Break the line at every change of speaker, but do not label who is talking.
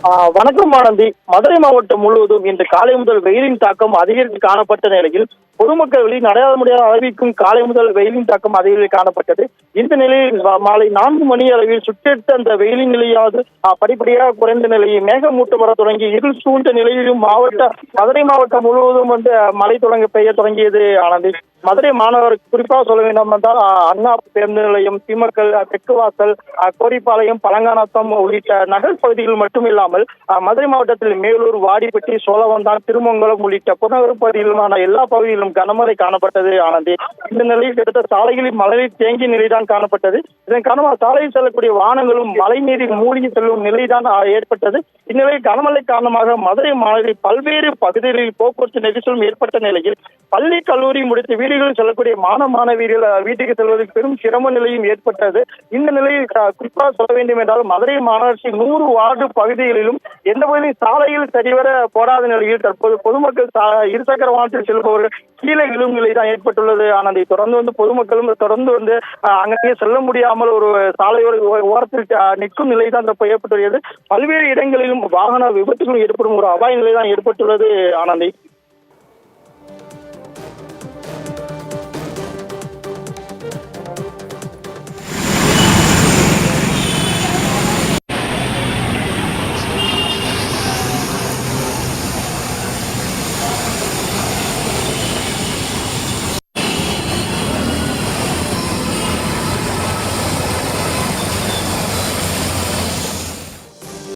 வணக்கம் ஆனந்தி. மதுரை மாவட்டம் முழுவதும் இன்று காலை முதல் வெயிலின் தாக்கம் அதிகரித்து காணப்பட்ட நிலையில் பொதுமக்கள் வெளியில் நடையாள முடியாத அளவிற்கும் காலை முதல் வெயிலின் தாக்கம் அதிகரித்து காணப்பட்டது. இந்த நிலையில் மாலை 4 மணி அளவில் சுற்றெடுத்த அந்த வெயிலின் நிலையாவது படிப்படியாக குறைந்த நிலையில் மேகமூட்டம் வர தொடங்கி இருள் சூழ்ந்த நிலையிலும் மதுரை மாவட்டம் முழுவதும் மழை பெய்ய தொடங்கியது ஆனந்தி. மதுரை மாநகர் குறிப்பாக சொல்ல வேண்டும் என்றால் அண்ணா பேருந்து நிலையம், திமக்கல், தெற்குவாசல், கோரிப்பாளையம், பழங்கானத்தம் உள்ளிட்ட நகர் பகுதிகள் மட்டுமில்லாமல் மதுரை மாவட்டத்தில் மேலூர், வாடிப்பட்டி, சோழவந்தான், திருமங்கலம் உள்ளிட்ட புறநகர் பகுதியிலுமான எல்லா பகுதியிலும் கனமழை காணப்பட்டது ஆனந்தி. இந்த நிலையில் கிட்டத்தட்ட சாலைகளில் மழை தேங்கிய நிலைதான் காணப்பட்டது. இதன் காரணமாக சாலையில் செல்லக்கூடிய வாகனங்களும் மழை நீரில் மூழ்கி செல்லும் நிலைதான் ஏற்பட்டது. இந்நிலையில் கனமழை காரணமாக மதுரை மாநகரில் பல்வேறு பகுதிகளில் போக்குவரத்து நெரிசலும் ஏற்பட்ட நிலையில் பள்ளி, கல்லூரி முடித்து வீடுகளில் செல்லக்கூடிய மாணவியர்கள் வீட்டுக்கு செல்வதற்கு பெரும் சிரம நிலையும் ஏற்பட்டது. இந்த நிலையில் குறிப்பாக சொல்ல வேண்டும் என்றால் மதுரை மாநகராட்சி 100 வார்டு பகுதிகளிலும் எந்த பகுதியும் சாலையில் சரிவர போடாத நிலையில் தற்போது பொதுமக்கள் இருசக்கர வாகனத்தில் செல்பவர்கள் கீழே விழும் நிலை தான் ஏற்பட்டுள்ளது. ஆனால் தொடர்ந்து பொதுமக்களும் தொடர்ந்து அங்கே செல்ல முடியாமல் ஒரு சாலையோர ஓரத்தில் நிற்கும் நிலை தான் ஏற்பட்டுள்ளது. பல்வேறு இடங்களிலும் வாகன விபத்துகளும் ஏற்படும் ஒரு அபாய நிலை தான் ஏற்பட்டுள்ளது ஆனந்தி.